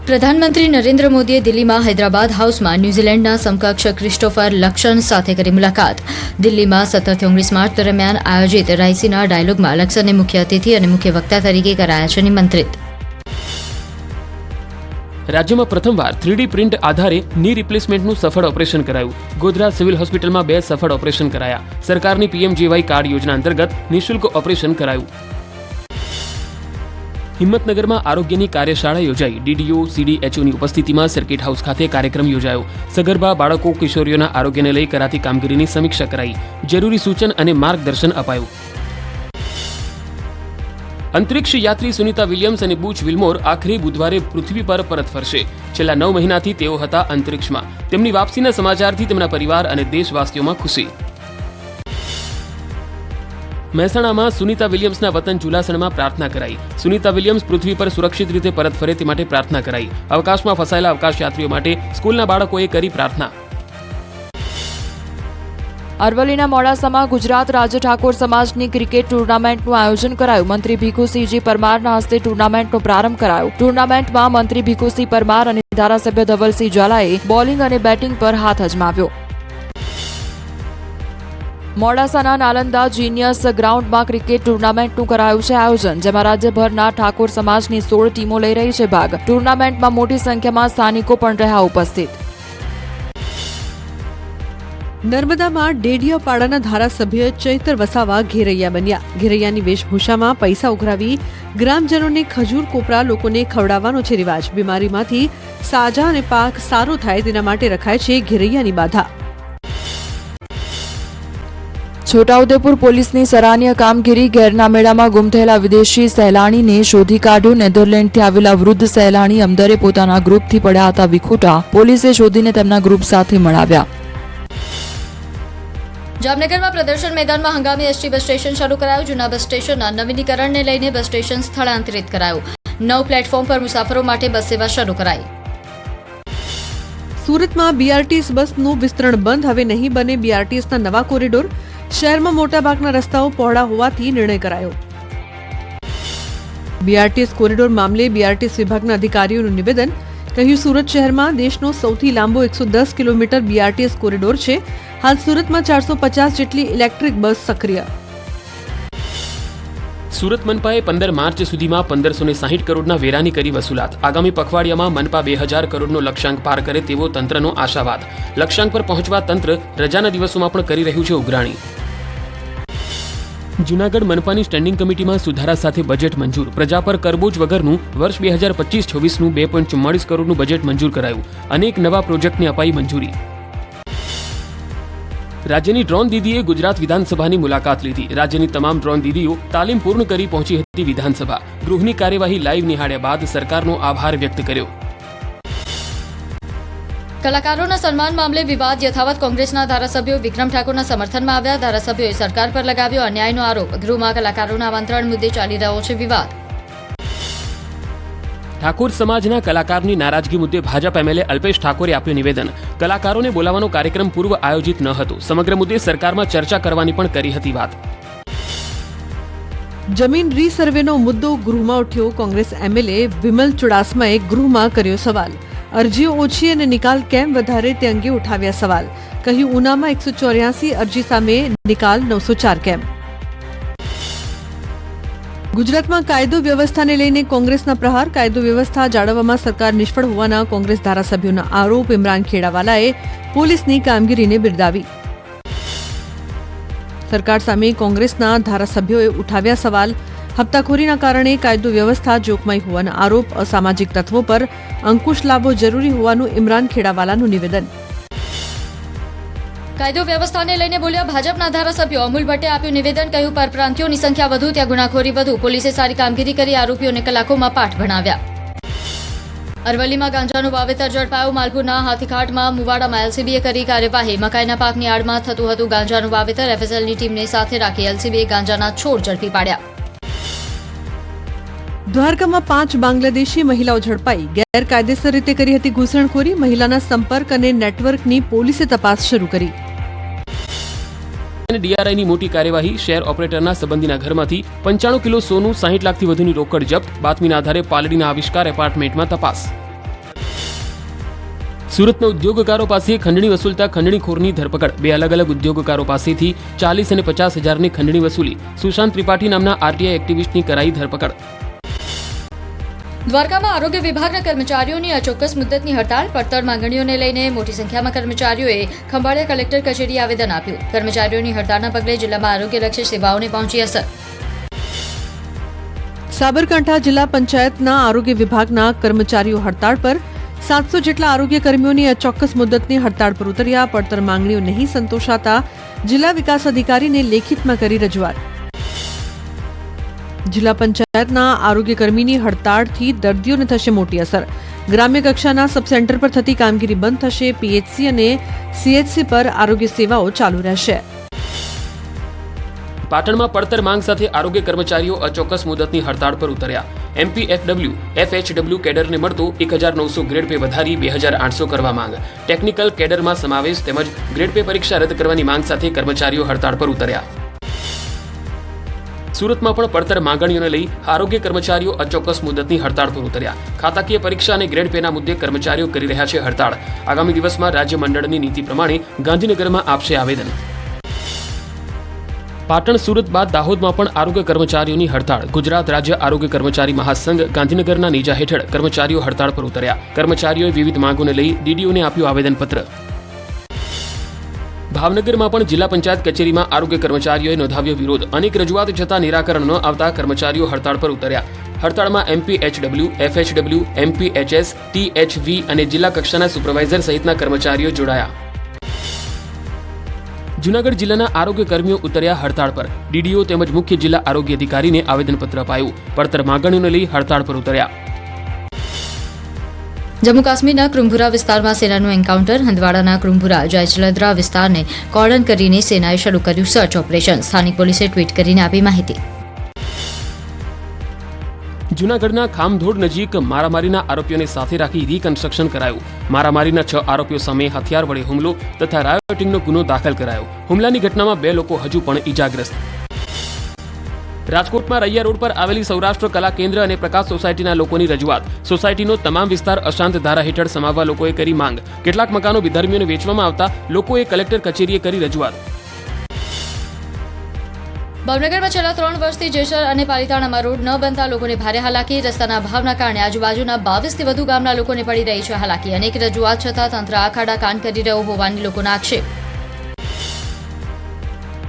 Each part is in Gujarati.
પ્રધાનમંત્રી નરેન્દ્ર મોદીએ દિલ્હીમાં હૈદરાબાદ હાઉસમાં ન્યૂઝીલેન્ડના સમકક્ષ ક્રિસ્ટોફર લક્સન સાથે કરી મુલાકાત. દિલ્હીમાં 17-19 માર્ચ દરમિયાન આયોજિત રાયસીના ડાયલોગમાં લક્સનને મુખ્ય અતિથિ અને મુખ્ય વક્તા તરીકે કરાયા છે નિમંત્રિત. રાજ્યમાં પ્રથમવાર 3D પ્રિન્ટ આધારે ની રિપ્લેસમેન્ટનું સફળ ઓપરેશન કરાયું. ગોધરા સિવિલ હોસ્પિટલમાં 2 સફળ ઓપરેશન કરાયા. સરકારની PMJY કાર્ડ યોજના અંતર્ગત નિઃશુલ્ક ઓપરેશન કરાયું. હિંમતનગરમાં આરોગ્યની કાર્યશાળા યોજાઈ. DDO CDHOની ઉપસ્થિતિમાં સર્કિટ હાઉસ ખાતે કાર્યક્રમ યોજાયો. સગર્ભા બાળકો કિશોરીઓના આરોગ્યને લઈ કરાતી કામગીરીની સમીક્ષા કરાઈ. જરૂરી સૂચન અને માર્ગદર્શન અપાયું. અંતરિક્ષ યાત્રી સુનિતા વિલિયમ્સ અને બુચ વિલ્મોર આખરી બુધવારે પૃથ્વી પર પરત ફરશે. છેલ્લા 9 મહિનાથી તેઓ હતા અંતરિક્ષમાં. તેમની વાપસીના સમાચારથી તેમના પરિવાર અને દેશવાસીઓમાં ખુશી. મહેસાણામાં સુનિતા વિલિયમ્સના વતન ચુલાસણમાં પ્રાર્થના કરાઈ. સુનિતા વિલિયમ્સ પૃથ્વી પર સુરક્ષિત રીતે પરત ફરે તે માટે પ્રાર્થના કરાઈ. અવકાશમાં ફસાયેલા અવકાશયાત્રીઓ માટે સ્કૂલના બાળકોએ કરી પ્રાર્થના. અરવલ્લીના મોડાસામાં ગુજરાત રાજ્ય ઠાકોર સમાજની ક્રિકેટ ટુર્નામેન્ટનું આયોજન કરાયું. મંત્રી ભીખુસિંહજી પરમારના હસ્તે ટુર્નામેન્ટનો પ્રારંભ કરાયો. ટુર્નામેન્ટમાં મંત્રી ભીખુસિંહ પરમાર અને ધારાસભ્ય ધવલસિંહ ઝાલાએ બોલિંગ અને બેટિંગ પર હાથ અજમાવ્યો. મોડાસાના નાલંદા જીનિયસ ગ્રાઉન્ડમાં ક્રિકેટ ટુર્નામેન્ટનું કરાયું છે આયોજન, જેમાં રાજ્યભરના ઠાકોર સમાજની 16 ટીમો લઈ રહી છે ભાગ. ટુર્નામેન્ટમાં મોટી સંખ્યામાં સ્થાનિકો પણ રહ્યા ઉપસ્થિત. નર્મદામાં ડેડિયાપાડાના ધારાસભ્ય ચૈતર વસાવા ઘેરૈયા બન્યા. ઘેરૈયાની વેશભૂષામાં પૈસા ઉઘરાવી ગ્રામજનોને ખજૂર કોપરા લોકોને ખવડાવવાનો છે રિવાજ. બીમારીમાંથી સાજા અને પાક સારો થાય તેના માટે રખાય છે ઘેરૈયાની બાધા. છોટાઉદેપુર પોલીસની સરાહનીય કામગીરી. ગેરના મેળામાં ગુમ થયેલા વિદેશી સહેલાણીને શોધી કાઢ્યું. નેધરલેન્ડથી આવેલા વૃદ્ધ સહેલાણી અમદરે પોતાના ગ્રુપથી પડ્યા હતા વિખૂટા. પોલીસે શોધીને તેમના ગ્રુપ સાથે મળાવ્યા. જામનગરમાં પ્રદર્શન મેદાનમાં હંગામી ST બસ સ્ટેશન શરૂ કરાયું. જૂના બસ સ્ટેશનના નવીનીકરણને લઈને બસ સ્ટેશન સ્થળાંતરિત કરાયું. 9 પ્લેટફોર્મ પર મુસાફરો માટે બસ સેવા શરૂ કરાઈ. સુરતમાં BRTS બસનું વિસ્તરણ બંધ. હવે નહીં બને BRTSના નવા કોરિડોર. શહેરમાં મોટાભાગના રસ્તાઓ પહોળા હોવાથી નિર્ણય કરાયો. BRTS કોરિડોર મામલે BRTS વિભાગના અધિકારીઓનું નિવેદન. કહ્યું, સુરત શહેરમાં દેશનો સૌથી લાંબો 110 કિલોમીટર BRTS કોરિડોર છે. હાલ સુરતમાં 450 જેટલી ઇલેક્ટ્રિક બસ સક્રિય. સુરત મનપાએ 15 માર્ચ સુધીમાં 1560 કરોડના વેરાની કરી વસૂલાત. આગામી પખવાડિયામાં મનપા 2000 કરોડનો લક્ષ્યાંક પાર કરે તેવો તંત્રનો આશાવાદ. લક્ષ્યાંક પર પહોંચવા તંત્ર રજાના દિવસોમાં પણ કરી રહ્યું છે ઉઘરાણી. જૂનાગઢ મનપાની સ્ટેન્ડિંગ કમિટીમાં સુધારા સાથે બજેટ મંજૂર. પ્રજા પર કરબોજ વગરનું વર્ષ 2025-26નું 2.44 કરોડનું બજેટ મંજૂર કરાયું. અનેક નવા પ્રોજેક્ટને અપાઈ મંજૂરી. રાજ્યની ડ્રોન દીદીએ ગુજરાત વિધાનસભાની મુલાકાત લીધી. રાજ્યની તમામ ડ્રોન દીદીઓ તાલીમ પૂર્ણ કરી પહોંચી હતી વિધાનસભા. ગૃહની કાર્યવાહી લાઈવ નિહાળ્યા બાદ સરકારનો આભાર વ્યક્ત કર્યો. કલાકારોના સન્માન મામલે વિવાદ યથાવત. કોંગ્રેસના ધારાસભ્યો વિક્રમ ઠાકોરના સમર્થનમાં આવ્યા. ધારાસભ્યોએ સરકાર પર લગાવ્યો અન્યાયનો આરોપ. ગૃહમાં કલાકારોના આમંત્રણ મુદ્દે ચાલી રહ્યો છે વિવાદ. ઠાકોર સમાજના કલાકારની નારાજગી મુદ્દે ભાજપ MLA અલ્પેશ ઠાકોરે આપ્યું નિવેદન. કલાકારોને બોલાવવાનો કાર્યક્રમ પૂર્વ આયોજિત ન હતો. સમગ્ર મુદ્દે સરકારમાં ચર્ચા કરવાની પણ કરી હતી વાત. જમીન રીસર્વેનો મુદ્દો ગૃહમાં ઉઠ્યો. કોંગ્રેસ MLA વિમલ ચુડાસમાએ ગૃહમાં કર્યો સવાલ. અરજીઓ ઓછી અને નિકાલ કેમ વધારે તે અંગે ઉઠાવ્યા સવાલ. કહ્યું, ઉનામાં 184 અરજી સામે નિકાલ 904 કેમ. ગુજરાતમાં કાયદો વ્યવસ્થાને લઈને કોંગ્રેસના પ્રહાર. કાયદો વ્યવસ્થા જાળવવામાં સરકાર નિષ્ફળ હોવાના કોંગ્રેસ ધારાસભ્યોના આરોપ. ઇમરાન ખેડાવાલાએ પોલીસની કામગીરીને બિરદાવી. સરકાર સામે કોંગ્રેસના ધારાસભ્યોએ ઉઠાવ્યા સવાલ. હપ્તાખોરીના કારણે કાયદો વ્યવસ્થા જોખમાઈ હોવાના આરોપ. અસામાજિક તત્વો પર અંકુશ લાવવો જરૂરી હોવાનું ઇમરાન ખેડાવાલાનું નિવેદન. કાયદો વ્યવસ્થાને લઈને બોલ્યા ભાજપના ધારાસભ્યો. અમૂલ ભટ્ટે આપ્યું નિવેદન. કહ્યું, પરપ્રાંતિયોની સંખ્યા વધુ ત્યાં ગુનાખોરી વધુ. પોલીસે સારી કામગીરી કરી આરોપીઓને કલાકોમાં પાઠ ભણાવ્યા. અરવલ્લીમાં ગાંજાનું વાવેતર ઝડપાયું. માલપુરના હાથીખાટમાં મુવાડામાં LCBએ કરી કાર્યવાહી. મકાઈના પાકની આડમાં થતું હતું ગાંજાનું વાવેતર. FSLની ટીમને સાથે રાખી LCBએ ગાંજાના છોડ ઝડપી પાડ્યા. દ્વારકામાં 5 બાંગ્લાદેશી મહિલાઓ ઝડપાઈ. ગેરકાયદેસર રીતે કરી હતી ઘૂસણખોરી. મહિલાના સંપર્ક અને નેટવર્કની પોલીસે તપાસ શરૂ કરી. DRIની મોટી કાર્યવાહી. શેર ઓપરેટરના સંબંધીના ઘરમાંથી 95 કિલો સોનું, 60 લાખથી વધુની રોકડ જપ્ત. બાતમીના આધારે પાલડીના આવિષ્કાર એપાર્ટમેન્ટમાં તપાસ. સુરતના ઉદ્યોગકારો પાસે ખંડણી વસૂલતા ખંડણીખોરની ધરપકડ. 2 અલગ અલગ ઉદ્યોગકારો પાસેથી 40 અને 50 હજારની ખંડણી વસૂલી. સુશાંત ત્રિપાઠી નામના આરટીઆઈ એક્ટિવિસ્ટની કરાઈ ધરપકડ. દ્વારકામાં આરોગ્ય વિભાગના કર્મચારીઓની અચોક્કસ મુદ્દતની હડતાળ. પડતર માંગણીઓને લઈને મોટી સંખ્યામાં કર્મચારીઓએ ખંભાળિયા કલેક્ટર કચેરી આવેદન આપ્યું. કર્મચારીઓની હડતાળના પગલે જિલ્લામાં આરોગ્યલક્ષી સેવાઓને પહોંચી અસર. સાબરકાંઠા જિલ્લા પંચાયતના આરોગ્ય વિભાગના કર્મચારીઓ હડતાળ પર. 700 જેટલા આરોગ્ય કર્મીઓની અચોક્કસ મુદ્દતની હડતાળ પર ઉતર્યા. પડતર માંગણીઓ નહીં સંતોષાતા જિલ્લા વિકાસ અધિકારીને લેખિતમાં કરી રજૂઆત. જિલ્લા પંચાયતના આરોગ્ય કર્મીની હડતાળથી દર્દીઓને થશે મોટી અસર. ગ્રામ્ય કક્ષાના સબ સેન્ટર પર થતી કામગીરી બંધ થશે. પીએચસી અને સીએચસી પર આરોગ્ય સેવાઓ ચાલુ રહેશે. પાટણમાં પડતર માંગ સાથે આરોગ્ય કર્મચારીઓ અચોક્કસ મુદતની હડતાળ પર ઉતર્યા. એમપીએફડબલ્યુ એફએચડબલ્યુ કેડરને મળતો 1900 ગ્રેડ પે વધારી 2800 કરવા માંગ. ટેકનિકલ કેડરમાં સમાવેશ તેમજ ગ્રેડ પે પરીક્ષા રદ કરવાની માંગ સાથે કર્મચારીઓ હડતાળ પર ઉતર્યા. સુરતમાં પણ પડતર માંગણીઓને લઈ આરોગ્ય કર્મચારીઓ અચોક્કસ મુદતની હડતાળ પર ઉતર્યા. ખાતાકીય પરીક્ષા અને ગ્રેડ પેના મુદ્દે કર્મચારીઓ કરી રહ્યા છે હડતાળ. આગામી દિવસમાં રાજ્ય મંડળની નીતિ પ્રમાણે ગાંધીનગરમાં આપશે આવેદન. પાટણ સુરત બાદ દાહોદમાં પણ આરોગ્ય કર્મચારીઓની હડતાળ. ગુજરાત રાજ્ય આરોગ્ય કર્મચારી મહાસંઘ ગાંધીનગરના નેજા હેઠળ કર્મચારીઓ હડતાળ પર ઉતર્યા. કર્મચારીઓએ વિવિધ માંગોને લઈ ડીડીઓને આપ્યું આવેદનપત્ર. ભાવનગરમાં પણ જિલ્લા પંચાયત કચેરીમાં આરોગ્ય કર્મચારીઓએ નોંધાવ્યો વિરોધ. અનેક રજૂઆત છતાં નિરાકરણ ન આવતા કર્મચારીઓ હડતાળ પર ઉતર્યા. હડતાળમાં એમપીએચડબલ્યુ એફએચડબલ્યુ એમપીએચએસ ટીએચવી અને જિલ્લા કક્ષાના સુપરવાઇઝર સહિતના કર્મચારીઓ જોડાયા. જૂનાગઢ જિલ્લાના આરોગ્ય કર્મીઓ ઉતર્યા હડતાળ પર. ડીડીઓ તેમજ મુખ્ય જિલ્લા આરોગ્ય અધિકારીને આવેદનપત્ર અપાયું. પડતર માંગણીઓને લઈ હડતાળ પર ઉતર્યા. જમ્મુ કાશ્મીરના કૃમ્ભુરા વિસ્તારમાં સેનાનું એન્કાઉન્ટર. હંદવાડાના કૃમ્ભુરા જયચલદ્રા વિસ્તારને કોર્ડન કરીને સેનાએ શરૂ કર્યું સર્ચ ઓપરેશન. સ્થાનિક પોલીસે ટ્વીટ કરીને આપી માહિતી. જૂનાગઢના ખામધોડ નજીક મારામારીના આરોપીઓને સાથે રાખી રીકન્સ્ટ્રક્શન કરાયું. મારામારીના 6 આરોપીઓ સામે હથિયાર વડે હુમલો તથા રાયોટિંગનો ગુનો દાખલ કરાયો. હુમલાની ઘટનામાં 2 લોકો હજુ પણ ઈજાગ્રસ્ત. રાજકોટમાં રૈયા રોડ પર આવેલી સૌરાષ્ટ્ર કલા કેન્દ્ર અને પ્રકાશ સોસાયટીના લોકોની રજૂઆત. સોસાયટીનો તમામ વિસ્તાર અશાંત ધારા હેઠળ સમાવવા લોકોએ કરી માંગ. કેટલાક મકાનો વિધર્મીઓને વેચવામાં આવતા લોકોએ કલેક્ટર કચેરીએ કરી રજૂઆત. ભાવનગરમાં છેલ્લા 3 વર્ષથી જેસર અને પાલિતાણામાં રોડ ન બનતા લોકોને ભારે હાલાકી. રસ્તાના અભાવના કારણે આજુબાજુના 22થી વધુ ગામના લોકોને પડી રહી છે હાલાકી. અનેક રજૂઆત છતાં તંત્ર આખાડા કાન કરી રહ્યો હોવાની લોકોના આક્ષેપ.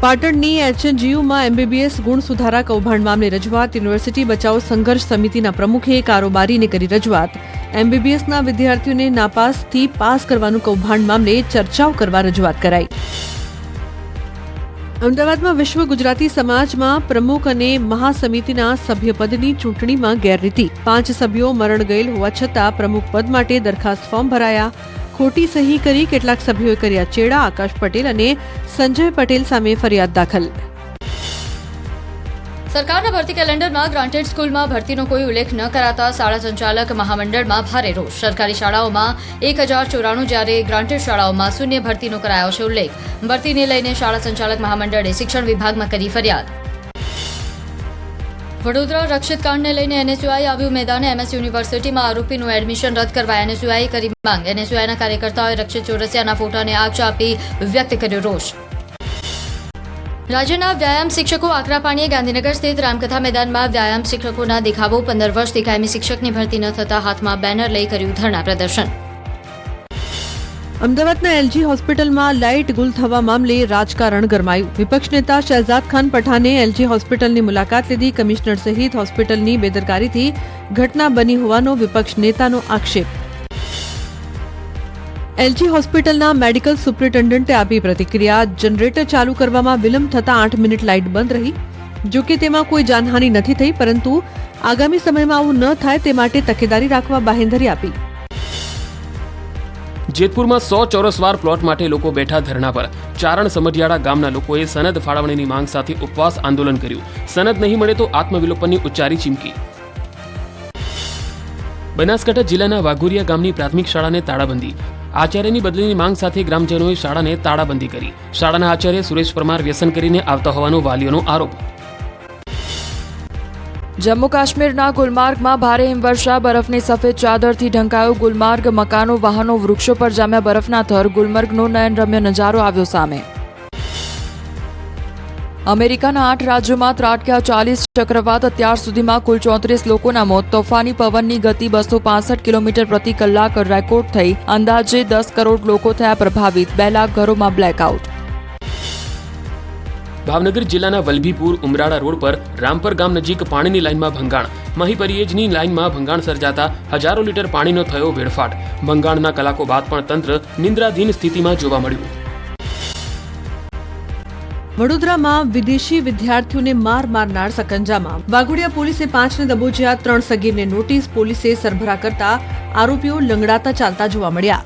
પાટણની એચએનજીયુમાં એમબીબીએસ ગુણ સુધારા કૌભાંડ મામલે રજૂઆત. યુનિવર્સિટી બચાવ સંઘર્ષ સમિતિના પ્રમુખે કારોબારીને કરી રજૂઆત. એમબીબીએસના વિદ્યાર્થીઓને નાપાસથી પાસ કરવાનું કૌભાંડ મામલે ચર્ચાઓ કરવા રજૂઆત કરાઈ. અમદાવાદમાં વિશ્વ ગુજરાતી સમાજમાં પ્રમુખ અને મહાસમિતિના સભ્યપદની ચૂંટણીમાં ગેરરીતિ. 5 સભ્યો મરણ ગયેલ હોવા છતાં પ્રમુખ પદ માટે દરખાસ્ત ફોર્મ ભરાયા. ખોટી સહી કરી કેટલાક સભ્યોએ કર્યા ચેડા. આકાશ પટેલ અને સંજય પટેલ સામે ફરિયાદ દાખલ. સરકારના ભરતી કેલેન્ડરમાં ગ્રાન્ટેડ સ્કૂલમાં ભરતીનો કોઈ ઉલ્લેખ ન કરાતા શાળા સંચાલક મહામંડળમાં ભારે રોષ. સરકારી શાળાઓમાં 1094 જ્યારે ગ્રાન્ટેડ શાળાઓમાં શૂન્ય ભરતીનો કરાયો છે ઉલ્લેખ. ભરતીને લઈને શાળા સંચાલક મહામંડળે શિક્ષણ વિભાગમાં કરી ફરિયાદ. વડોદરા રક્ષિત કાંડને લઈને એનએસયુઆઈ આવ્યું મેદાને. એમએસ યુનિવર્સિટીમાં આરોપીનું એડમિશન રદ કરવા એનએસયુઆઈએ કરી માંગ. એનએસયુઆઈના કાર્યકર્તાઓએ રક્ષિત ચોરસિયાના ફોટાને આગ ચાંપી વ્યક્ત કર્યો રોષ. રાજ્યના વ્યાયામ શિક્ષકો આકરા પાણીએ. ગાંધીનગર સ્થિત રામકથા મેદાનમાં વ્યાયામ શિક્ષકોના દેખાવો. 15 વર્ષથી કાયમી શિક્ષકની ભરતી ન થતા હાથમાં બેનર લઈ કર્યું ધરણા પ્રદર્શન. અમદાવાદના એલજી હોસ્પિટલમાં લાઇટ ગુલ થવા મામલે રાજકારણ ગરમાયું. વિપક્ષ નેતા શહેજાદ ખાન પઠાને એલજી હોસ્પિટલની મુલાકાત લીધી. કમિશનર સહિત હોસ્પિટલની બેદરકારીથી ઘટના બની હોવાનો વિપક્ષ નેતાનો આક્ષેપ. એલજી હોસ્પિટલના મેડિકલ સુપ્રિન્ટેન્ડન્ટે આપી પ્રતિક્રિયા. જનરેટર ચાલુ કરવામાં વિલંબ થતાં 8 મિનિટ લાઇટ બંધ રહી. જોકે તેમાં કોઈ જાનહાનિ નથી થઈ, પરંતુ આગામી સમયમાં આવું ન થાય તે માટે તકેદારી રાખવા બાહેંધરી આપી. જેતપુરમાં 100 ચોરસવાર પ્લોટ માટે લોકો બેઠા ધરણા પર. ચારણ સમઢિયાળા ગામના લોકોએ સનદ ફાળવણીની માંગ સાથે ઉપવાસ આંદોલન કર્યું. સનદ નહીં મળે તો આત્મવિલોપનની ઉચ્ચારી ચીમકી. બનાસકાંઠા જિલ્લાના વાઘોરિયા ગામની પ્રાથમિક શાળાને તાળાબંધી. આચાર્યની બદલીની માંગ સાથે ગ્રામજનોએ શાળાને તાળાબંધી કરી. શાળાના આચાર્ય સુરેશ પરમાર વ્યસન કરીને આવતા હોવાનો વાલીઓનો આરોપ. જમ્મુ કાશ્મીરના ગુલમાર્ગમાં ભારે હિમવર્ષા, બરફની સફેદ ચાદરથી ઢંકાયો ગુલમાર્ગ. મકાનો, વાહનો, વૃક્ષો પર જામ્યા બરફના થર. ગુલમર્ગનો નયનરમ્ય નજારો આવ્યો સામે. અમેરિકાના 8 રાજ્યોમાં ત્રાટક્યા 40 ચક્રવાત. અત્યાર સુધીમાં કુલ 34 લોકોના મોત. તોફાની પવનની ગતિ 265 કિલોમીટર પ્રતિ કલાક રેકોર્ડ થઈ. અંદાજે 10 કરોડ લોકો થયા પ્રભાવિત. 2 લાખ ઘરોમાં બ્લેકઆઉટ. ભાવનગર જિલ્લાના વલભીપુર ઉમરાળા રોડ પર રામપર ગામ નજીક પાણીની લાઇનમાં ભંગાણ. મહીપરિયેજની લાઇનમાં ભંગાણ સર્જાતા હજારો લીટર પાણીનો થયો વેડફાટ. ભંગાણના કલાકો બાદ પણ તંત્ર નિંદ્રાધીન સ્થિતિમાં જોવા મળ્યું. વડોદરામાં વિદેશી વિદ્યાર્થીઓને માર મારનાર સકંજામાં. વાઘોડિયા પોલીસે 5ને દબોચ્યા. 3 સગીરને નોટિસ. પોલીસે સરભરા કરતા આરોપીઓ લંગડાતા ચાલતા જોવા મળ્યા.